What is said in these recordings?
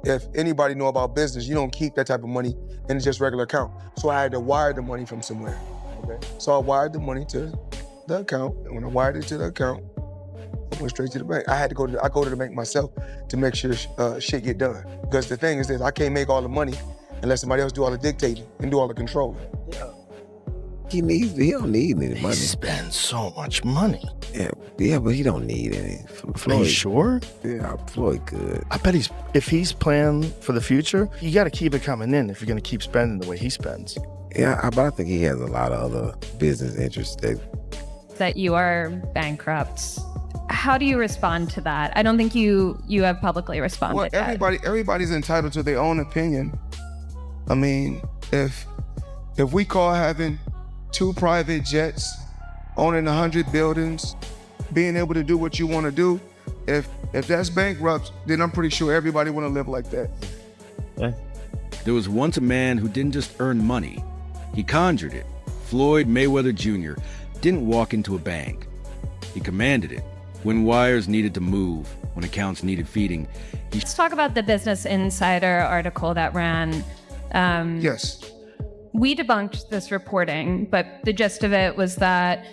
if anybody know about business, you don't keep that type of money in just regular account. So I had to wire the money from somewhere. Okay. So I wired the money to the account, and when I wired it to the account, I went straight to the bank. I go to the bank myself to make sure shit get done. Because the thing is this, I can't make all the money unless somebody else do all the dictating and do all the controlling. Yeah. He don't need any money. He spends so much money. Yeah, but he don't need any. Are you sure? Yeah, Floyd good. I bet if he's planning for the future, you got to keep it coming in if you're going to keep spending the way he spends. Yeah, but I think he has a lot of other business interests that you are bankrupt. How do you respond to that? I don't think you have publicly responded yet. Everybody's entitled to their own opinion. I mean, if we call having 2 private jets, owning 100 buildings, being able to do what you want to do, if that's bankrupt, then I'm pretty sure everybody want to live like that. Yeah. There was once a man who didn't just earn money, he conjured it. Floyd Mayweather Jr. didn't walk into a bank. He commanded it. When wires needed to move, when accounts needed feeding, Let's talk about the Business Insider article that ran. Yes. We debunked this reporting, but the gist of it was that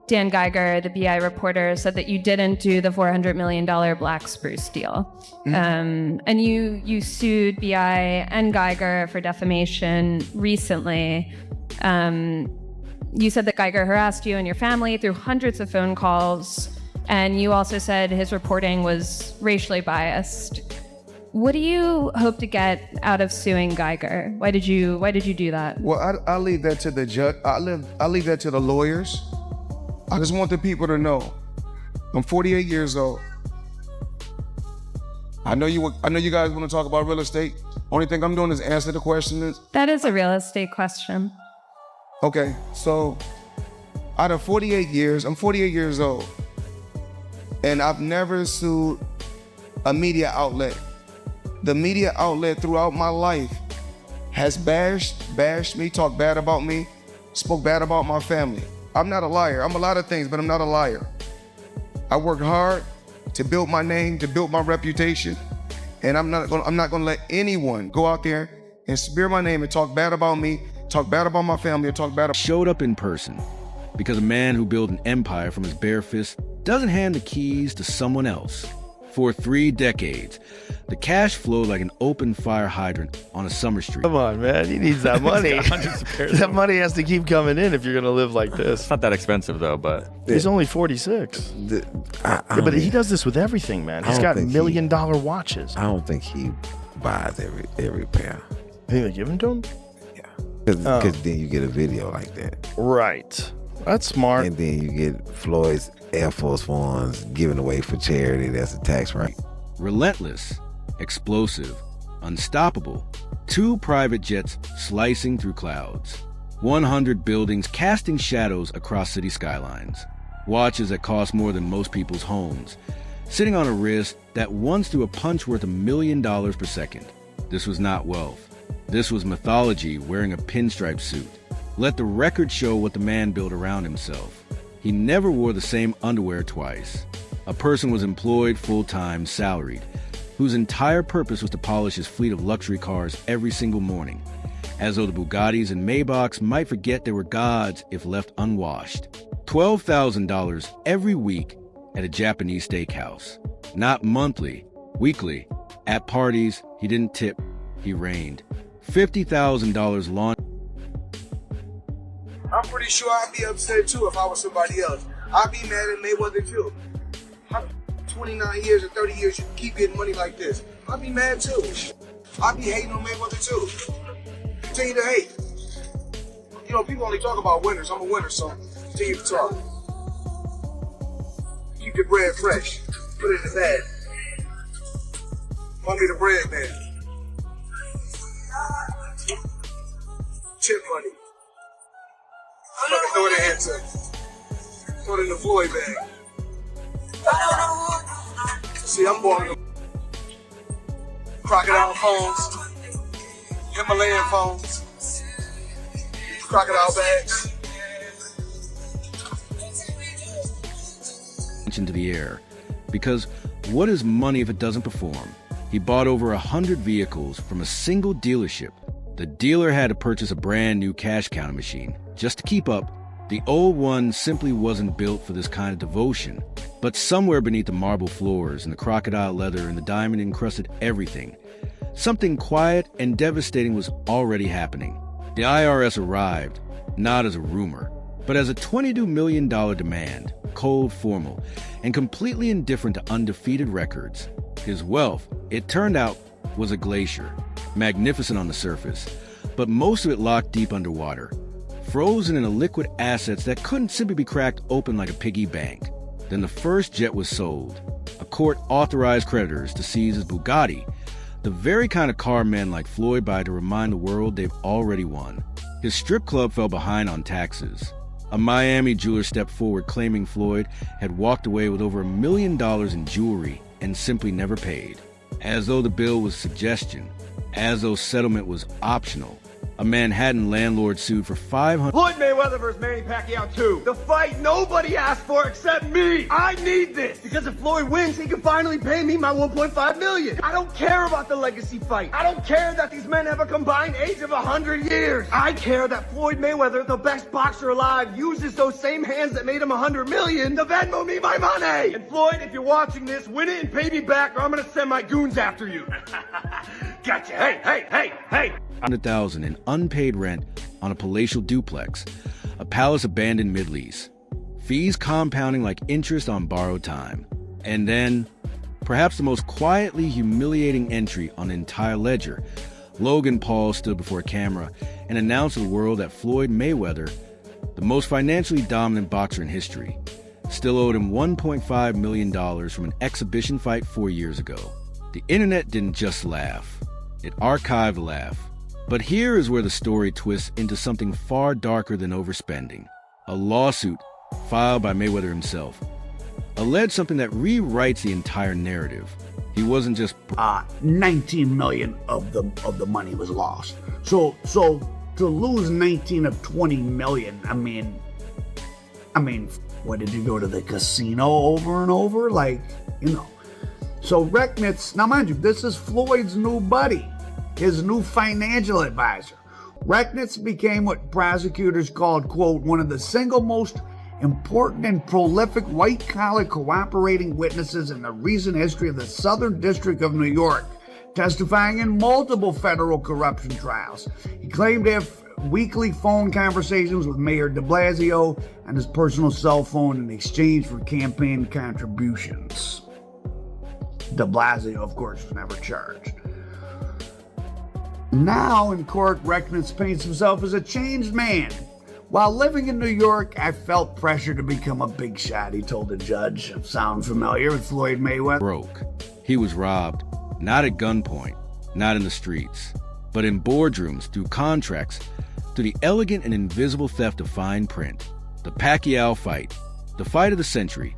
Dan Geiger, the BI reporter, said that you didn't do the $400 million Black Spruce deal. Mm-hmm. And you sued BI and Geiger for defamation recently. You said that Geiger harassed you and your family through hundreds of phone calls, and you also said his reporting was racially biased. What do you hope to get out of suing Geiger? Why did you do that? Well, I'll leave that to the judge. I'll leave that to the lawyers. I just want the people to know, I'm 48 years old. I know you guys want to talk about real estate. Only thing I'm doing is answer the questions. That is a real estate question. Okay, so out of 48 years, I'm 48 years old, and I've never sued a media outlet. The media outlet throughout my life has bashed me, talked bad about me, spoke bad about my family. I'm not a liar. I'm a lot of things, but I'm not a liar. I worked hard to build my name, to build my reputation, and I'm not gonna let anyone go out there and smear my name and talk bad about me, talk bad about my family, or talk bad about... Showed up in person because a man who built an empire from his bare fist doesn't hand the keys to someone else. For 3 decades, the cash flowed like an open fire hydrant on a summer street. Come on, man. He needs that money. That money has to keep coming in if you're going to live like this. It's not that expensive, though, but... He's only 46. But he does this with everything, man. He's got $1 million watches. I don't think he buys every pair. You think they give them to him? Yeah. Because then you get a video like that. Right. That's smart. And then you get Floyd's Air Force Ones given away for charity. That's a tax write. Relentless, explosive, unstoppable. 2 private jets slicing through clouds. 100 buildings casting shadows across city skylines. Watches that cost more than most people's homes. Sitting on a wrist that once threw a punch worth $1 million per second. This was not wealth. This was mythology wearing a pinstripe suit. Let the record show what the man built around himself. He never wore the same underwear twice. A person was employed full-time, salaried, whose entire purpose was to polish his fleet of luxury cars every single morning, as though the Bugattis and Maybachs might forget they were gods if left unwashed. $12,000 every week at a Japanese steakhouse. Not monthly, weekly. At parties, he didn't tip, he reigned. $50,000 laundry. I'm pretty sure I'd be upset too if I was somebody else. I'd be mad at Mayweather too. 29 years or 30 years, you keep getting money like this. I'd be mad too. I'd be hating on Mayweather too. Continue to hate. You know, people only talk about winners. I'm a winner, so continue to talk. Keep your bread fresh. Put it in the bag. Find me the bread, man. Tip money. I'm not gonna throw it in here too. Throw it in the Floyd bag. See, I'm born in crocodile phones, Himalayan phones, crocodile bags. Into the air. Because what is money if it doesn't perform? He bought over 100 vehicles from a single dealership. The dealer had to purchase a brand new cash counting machine just to keep up. The old one simply wasn't built for this kind of devotion. But somewhere beneath the marble floors and the crocodile leather and the diamond-encrusted everything, something quiet and devastating was already happening. The IRS arrived, not as a rumor, but as a $22 million demand, cold, formal, and completely indifferent to undefeated records. His wealth, it turned out, was a glacier, magnificent on the surface, but most of it locked deep underwater, frozen in liquid assets that couldn't simply be cracked open like a piggy bank. Then the first jet was sold. A court authorized creditors to seize his Bugatti, the very kind of car men like Floyd buy to remind the world they've already won. His strip club fell behind on taxes. A Miami jeweler stepped forward claiming Floyd had walked away with over $1 million in jewelry and simply never paid. As though the bill was suggestion, as though settlement was optional. A Manhattan landlord sued for $500. Floyd Mayweather versus Manny Pacquiao 2. The fight nobody asked for except me. I need this because if Floyd wins, he can finally pay me my $1.5 million. I don't care about the legacy fight. I don't care that these men have a combined age of 100 years. I care that Floyd Mayweather, the best boxer alive, uses those same hands that made him 100 million to Venmo me my money. And Floyd, if you're watching this, win it and pay me back or I'm gonna send my goons after you. Gotcha. Hey. 100,000 in unpaid rent on a palatial duplex, a palace abandoned mid-lease, fees compounding like interest on borrowed time. And then, perhaps the most quietly humiliating entry on the entire ledger, Logan Paul stood before a camera and announced to the world that Floyd Mayweather, the most financially dominant boxer in history, still owed him $1.5 million from an exhibition fight 4 years ago. The internet didn't just laugh, it archived the laugh. But here is where the story twists into something far darker than overspending. A lawsuit filed by Mayweather himself alleged something that rewrites the entire narrative. He wasn't just 19 million of the money was lost. So to lose 19 of 20 million, I mean, what did you go to the casino over and over? Like, you know. So Recknitz, now mind you, this is Floyd's new buddy, his new financial advisor. Recknitz became what prosecutors called, quote, one of the single most important and prolific white-collar cooperating witnesses in the recent history of the Southern District of New York, testifying in multiple federal corruption trials. He claimed to have weekly phone conversations with Mayor de Blasio on his personal cell phone in exchange for campaign contributions. De Blasio, of course, was never charged. Now in court, Recknitz paints himself as a changed man. While living in New York, I felt pressure to become a big shot, he told the judge. Sound familiar with Floyd Mayweather? broke. He was robbed, not at gunpoint, not in the streets, but in boardrooms, through contracts, through the elegant and invisible theft of fine print. The Pacquiao fight, the fight of the century,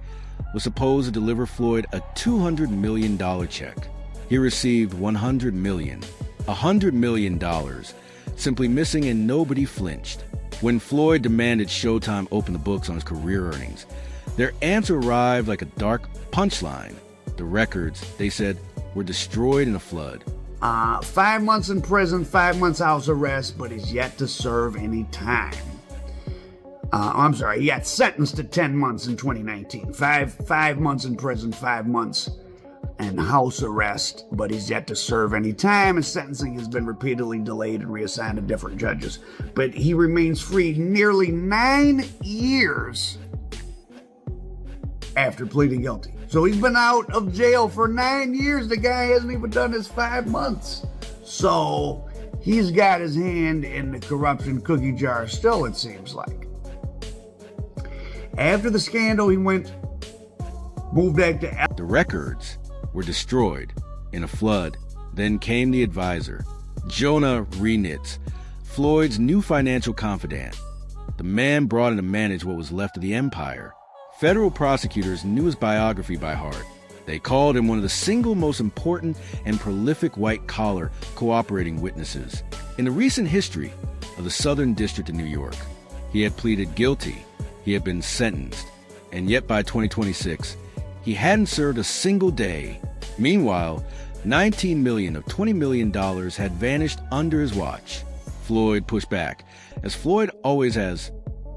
was supposed to deliver Floyd a $200 million check. He received $100 million. $100 million, simply missing, and nobody flinched. When Floyd demanded Showtime open the books on his career earnings, their answer arrived like a dark punchline. The records, they said, were destroyed in a flood. 5 months in prison, 5 months house arrest, but he's yet to serve any time. He got sentenced to 10 months in 2019. Five months in prison, 5 months and house arrest, but he's yet to serve any time. His sentencing has been repeatedly delayed and reassigned to different judges. But he remains free nearly 9 years after pleading guilty. So he's been out of jail for 9 years. The guy hasn't even done his 5 months. So he's got his hand in the corruption cookie jar still, it seems like. After the scandal, he moved back to The records were destroyed in a flood. Then came the advisor, Jonah Renitz, Floyd's new financial confidant. The man brought in to manage what was left of the empire. Federal prosecutors knew his biography by heart. They called him one of the single most important and prolific white-collar cooperating witnesses in the recent history of the Southern District of New York. He had pleaded guilty. He had been sentenced. And yet by 2026, he hadn't served a single day. Meanwhile, $19 million of $20 million had vanished under his watch. Floyd pushed back, as Floyd always has.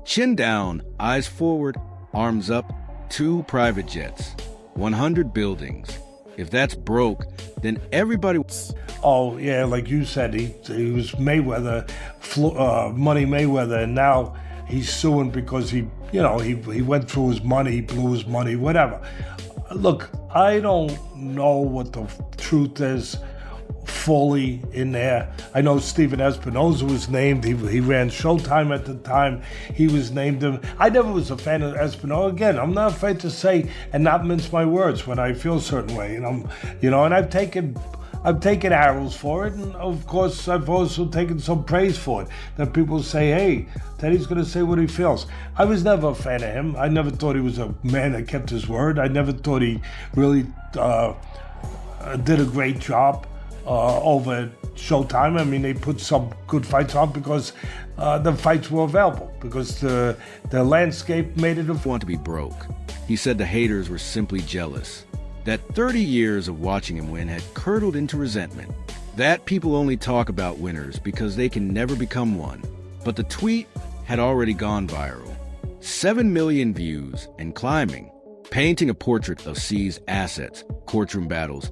Chin down, eyes forward, arms up, 2 private jets, 100 buildings. If that's broke, then everybody... Oh, yeah, like you said, he was Mayweather, Money Mayweather, and now he's suing because he went through his money, he blew his money, whatever. Look, I don't know what the truth is fully in there. I know Steven Espinoza was named. He ran Showtime at the time. He was named him. I never was a fan of Espinoza. Again, I'm not afraid to say and not mince my words when I feel a certain way. And I've taken arrows for it, and of course I've also taken some praise for it. That people say, hey, Teddy's gonna say what he feels. I was never a fan of him. I never thought he was a man that kept his word. I never thought he really did a great job over at Showtime. I mean, they put some good fights on because the fights were available, because the landscape made it want to be broke. He said the haters were simply jealous. That 30 years of watching him win had curdled into resentment. That people only talk about winners because they can never become one. But the tweet had already gone viral. 7 million views and climbing, painting a portrait of C's assets, courtroom battles,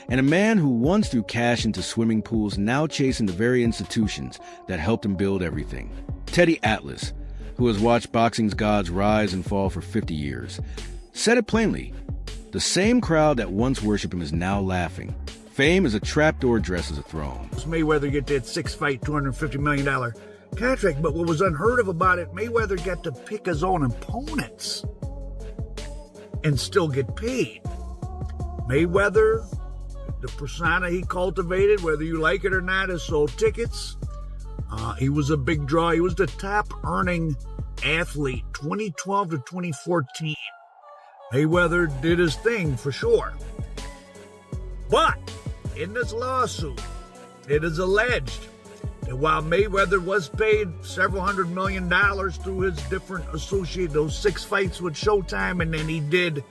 and a man who once threw cash into swimming pools now chasing the very institutions that helped him build everything. Teddy Atlas, who has watched boxing's gods rise and fall for 50 years, said it plainly. The same crowd that once worshipped him is now laughing. Fame is a trapdoor dressed as a throne. Mayweather get that 6-fight, $250 million contract, but what was unheard of about it, Mayweather got to pick his own opponents and still get paid. Mayweather, the persona he cultivated, whether you like it or not, has sold tickets. He was a big draw. He was the top earning athlete 2012 to 2014. Mayweather did his thing for sure. But in this lawsuit, it is alleged that while Mayweather was paid several $100 million through his different associated, those 6 fights with Showtime, and then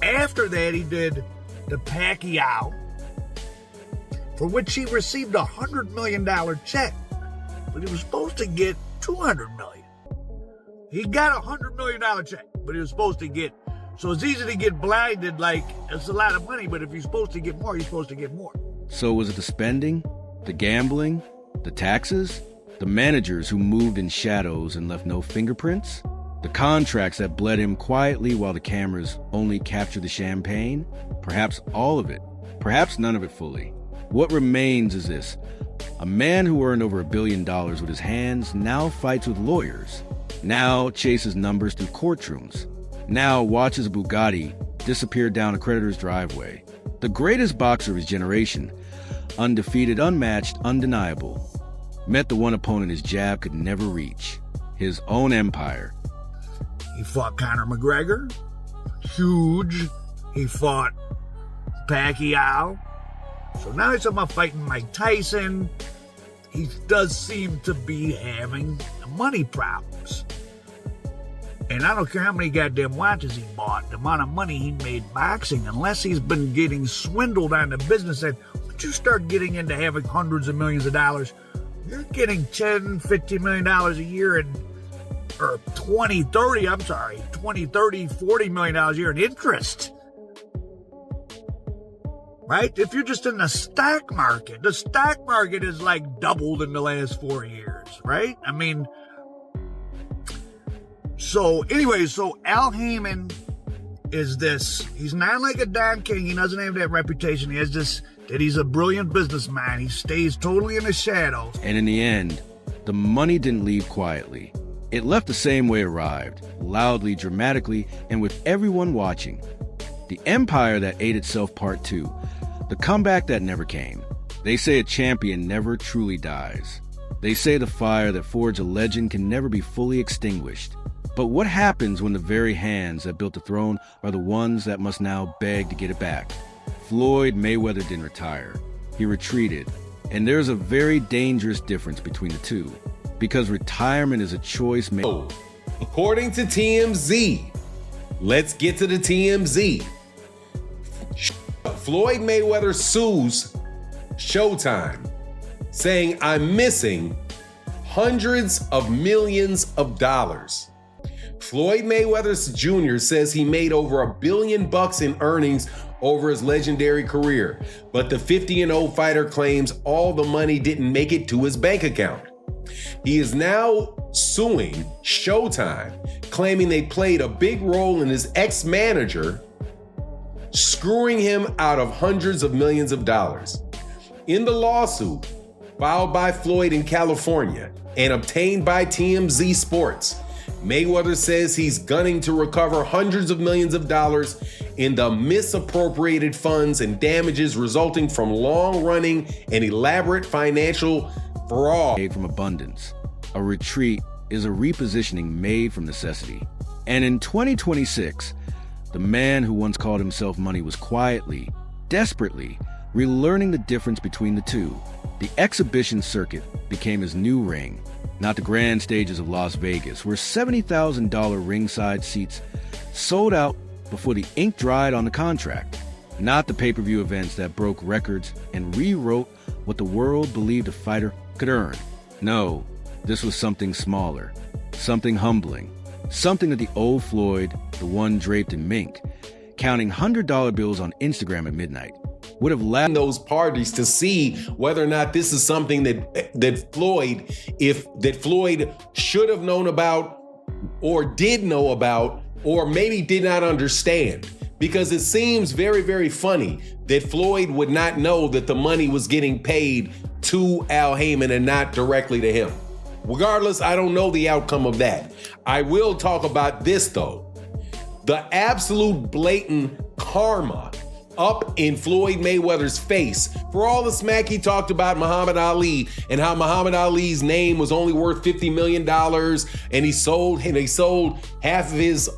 after that he did the Pacquiao, for which he received a $100 million check, but he was supposed to get $200 million. He got a $100 million check, but he was supposed to get. So it's easy to get blinded, like, it's a lot of money, but if you're supposed to get more, you're supposed to get more. So was it the spending, the gambling, the taxes, the managers who moved in shadows and left no fingerprints, the contracts that bled him quietly while the cameras only captured the champagne? Perhaps all of it, perhaps none of it fully. What remains is this: a man who earned over $1 billion with his hands now fights with lawyers, now chases numbers through courtrooms, now watches a Bugatti disappear down a creditor's driveway. The greatest boxer of his generation, undefeated, unmatched, undeniable, met the one opponent his jab could never reach, his own empire. He fought Conor McGregor, huge. He fought Pacquiao. So now he's talking about fighting Mike Tyson. He does seem to be having money problems. And I don't care how many goddamn watches he bought, the amount of money he made boxing, unless he's been getting swindled on the business end. Once you start getting into having hundreds of millions of dollars, you're getting $10, $15 million a year or 20, 30, $40 million a year in interest. Right? If you're just in the stock market is like doubled in the last 4 years, right? I mean, so Al Heyman is this. He's not like a Don King. He doesn't have that reputation. He has this, that he's a brilliant businessman. He stays totally in the shadows. And in the end, the money didn't leave quietly. It left the same way it arrived, loudly, dramatically, and with everyone watching. The empire that ate itself part 2. The comeback that never came. They say a champion never truly dies. They say the fire that forged a legend can never be fully extinguished. But what happens when the very hands that built the throne are the ones that must now beg to get it back? Floyd Mayweather didn't retire. He retreated. And there's a very dangerous difference between the two. Because retirement is a choice made. According to TMZ, let's get to the TMZ. Floyd Mayweather sues Showtime, saying, I'm missing hundreds of millions of dollars. Floyd Mayweather Jr. says he made over $1 billion in earnings over his legendary career, but the 50-0 fighter claims all the money didn't make it to his bank account. He is now suing Showtime, claiming they played a big role in his ex-manager screwing him out of hundreds of millions of dollars. In the lawsuit filed by Floyd in California and obtained by TMZ Sports, Mayweather says he's gunning to recover hundreds of millions of dollars in the misappropriated funds and damages resulting from long-running and elaborate financial fraud. Made from abundance. A retreat is a repositioning made from necessity. And in 2026, the man who once called himself money was quietly, desperately, relearning the difference between the two. The exhibition circuit became his new ring, not the grand stages of Las Vegas, where $70,000 ringside seats sold out before the ink dried on the contract, not the pay-per-view events that broke records and rewrote what the world believed a fighter could earn. No, this was something smaller, something humbling, something that the old Floyd, the one draped in mink, counting $100 bills on Instagram at midnight, would have left those parties to see whether or not this is something that Floyd should have known about or did know about or maybe did not understand. Because it seems very, very funny that Floyd would not know that the money was getting paid to Al Heyman and not directly to him. Regardless, I don't know the outcome of that. I will talk about this though. The absolute blatant karma up in Floyd Mayweather's face for all the smack he talked about Muhammad Ali and how Muhammad Ali's name was only worth $50 million and he sold half of his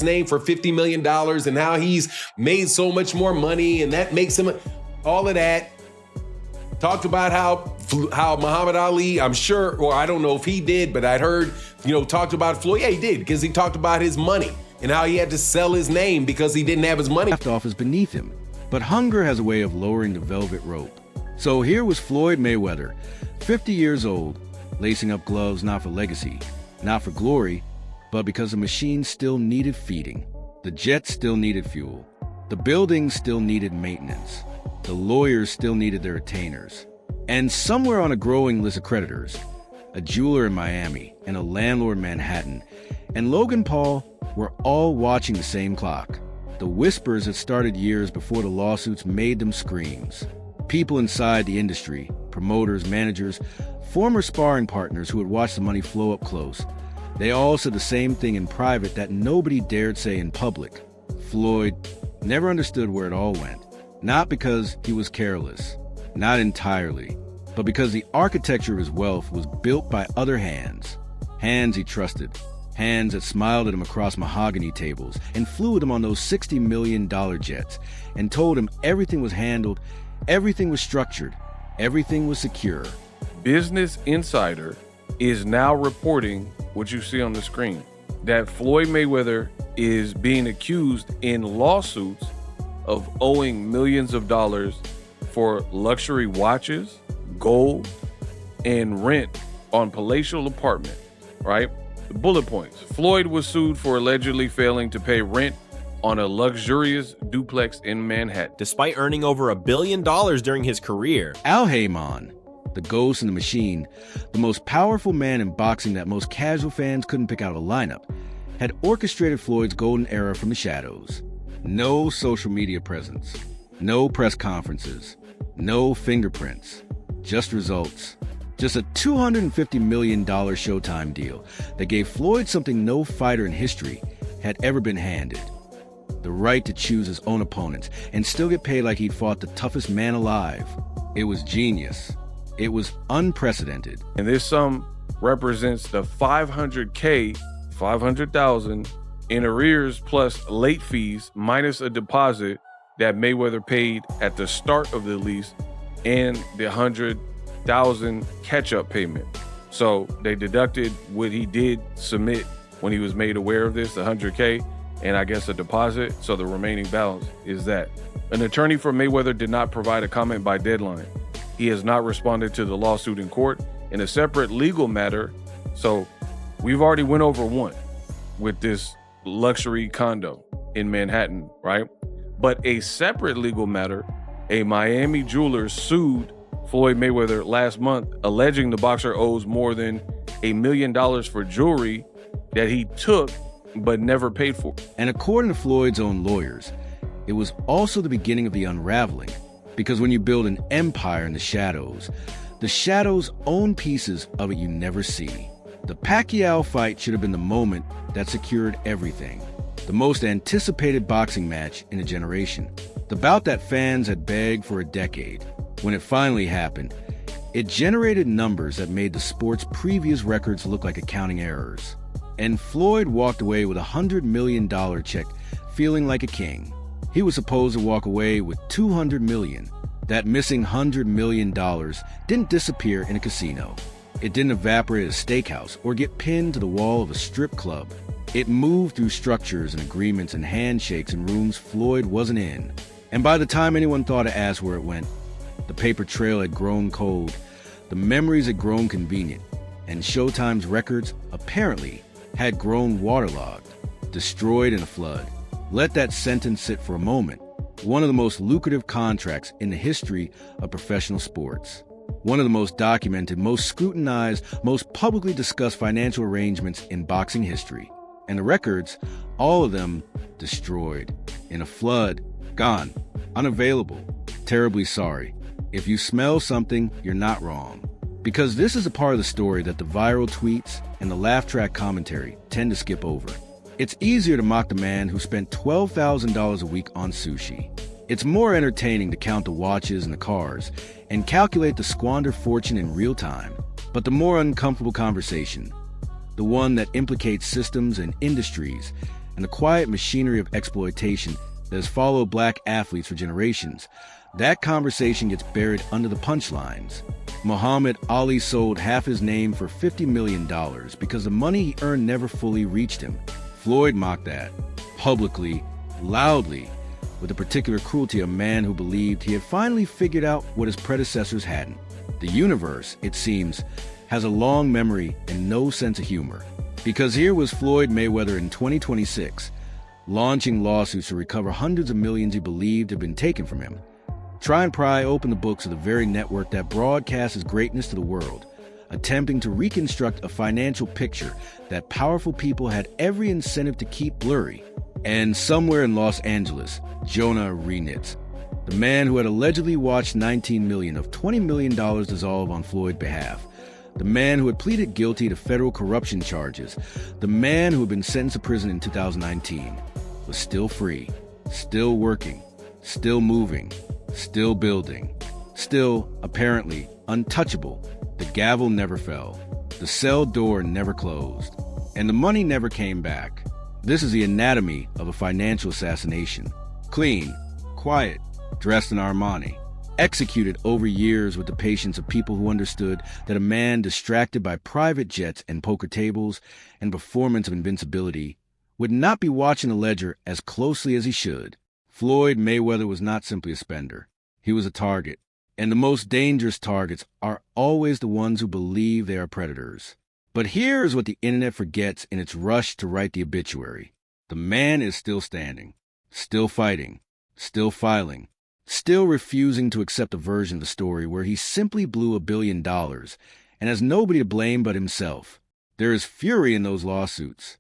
name for $50 million and how he's made so much more money and that makes him all of that. Talked about how Muhammad Ali, I'm sure, or I don't know if he did, but I'd heard, talked about Floyd. Yeah, he did, because he talked about his money and how he had to sell his name because he didn't have his money. Off is beneath him, but hunger has a way of lowering the velvet rope. So here was Floyd Mayweather, 50 years old, lacing up gloves not for legacy, not for glory, but because the machine still needed feeding. The jets still needed fuel. The buildings still needed maintenance. The lawyers still needed their retainers. And somewhere on a growing list of creditors, a jeweler in Miami and a landlord in Manhattan, and Logan Paul were all watching the same clock. The whispers that started years before the lawsuits made them screams. People inside the industry, promoters, managers, former sparring partners who had watched the money flow up close, they all said the same thing in private that nobody dared say in public. Floyd never understood where it all went. Not because he was careless, not entirely, but because the architecture of his wealth was built by other hands. Hands he trusted. Hands that smiled at him across mahogany tables and flew with him on those $60 million jets and told him everything was handled, everything was structured, everything was secure. Business Insider is now reporting what you see on the screen, that Floyd Mayweather is being accused in lawsuits of owing millions of dollars for luxury watches, gold, and rent on palatial apartment, right? The bullet points. Floyd was sued for allegedly failing to pay rent on a luxurious duplex in Manhattan. Despite earning over $1 billion during his career, Al Heyman, the ghost in the machine, the most powerful man in boxing that most casual fans couldn't pick out of a lineup, had orchestrated Floyd's golden era from the shadows. No social media presence, no press conferences, no fingerprints, just results. Just a $250 million Showtime deal that gave Floyd something no fighter in history had ever been handed. The right to choose his own opponents and still get paid like he'd fought the toughest man alive. It was genius. It was unprecedented. And this sum represents the $500,000 in arrears plus late fees minus a deposit that Mayweather paid at the start of the lease and the $100,000 catch-up payment. So they deducted what he did submit when he was made aware of this, the $100K, and I guess a deposit. So the remaining balance is that. An attorney for Mayweather did not provide a comment by deadline. He has not responded to the lawsuit in court. In a separate legal matter, so we've already went over one with this luxury condo in Manhattan, right? But a separate legal matter, a Miami jeweler sued Floyd Mayweather last month, alleging the boxer owes more than $1 million for jewelry that he took but never paid for. And according to Floyd's own lawyers, it was also the beginning of the unraveling, because when you build an empire in the shadows own pieces of it you never see. The Pacquiao fight should have been the moment that secured everything. The most anticipated boxing match in a generation. The bout that fans had begged for a decade. When it finally happened, it generated numbers that made the sport's previous records look like accounting errors. And Floyd walked away with a $100 million check, feeling like a king. He was supposed to walk away with $200 million. That missing $100 million didn't disappear in a casino. It didn't evaporate at a steakhouse or get pinned to the wall of a strip club. It moved through structures and agreements and handshakes in rooms Floyd wasn't in. And by the time anyone thought to ask where it went, the paper trail had grown cold, the memories had grown convenient, and Showtime's records, apparently, had grown waterlogged, destroyed in a flood. Let that sentence sit for a moment. One of the most lucrative contracts in the history of professional sports. One of the most documented, most scrutinized, most publicly discussed financial arrangements in boxing history. And the records, all of them destroyed. In a flood, gone, unavailable, terribly sorry. If you smell something, you're not wrong. Because this is a part of the story that the viral tweets and the laugh track commentary tend to skip over. It's easier to mock the man who spent $12,000 a week on sushi. It's more entertaining to count the watches and the cars and calculate the squandered fortune in real time. But the more uncomfortable conversation, the one that implicates systems and industries and the quiet machinery of exploitation that has followed black athletes for generations, that conversation gets buried under the punchlines. Muhammad Ali sold half his name for $50 million because the money he earned never fully reached him. Floyd mocked that, publicly, loudly, with the particular cruelty of a man who believed he had finally figured out what his predecessors hadn't. The universe, it seems, has a long memory and no sense of humor. Because here was Floyd Mayweather in 2026, launching lawsuits to recover hundreds of millions he believed had been taken from him. Try and pry open the books of the very network that broadcasts his greatness to the world, attempting to reconstruct a financial picture that powerful people had every incentive to keep blurry. And somewhere in Los Angeles, Jonah Renitz, the man who had allegedly watched $19 million of $20 million dissolve on Floyd's behalf, the man who had pleaded guilty to federal corruption charges, the man who had been sentenced to prison in 2019, was still free, still working, still moving, still building, still, apparently, untouchable. The gavel never fell, the cell door never closed, and the money never came back. This is the anatomy of a financial assassination. Clean, quiet, dressed in Armani, executed over years with the patience of people who understood that a man distracted by private jets and poker tables and performance of invincibility would not be watching the ledger as closely as he should. Floyd Mayweather was not simply a spender. He was a target. And the most dangerous targets are always the ones who believe they are predators. But here is what the internet forgets in its rush to write the obituary. The man is still standing, still fighting, still filing, still refusing to accept a version of the story where he simply blew $1 billion and has nobody to blame but himself. There is fury in those lawsuits.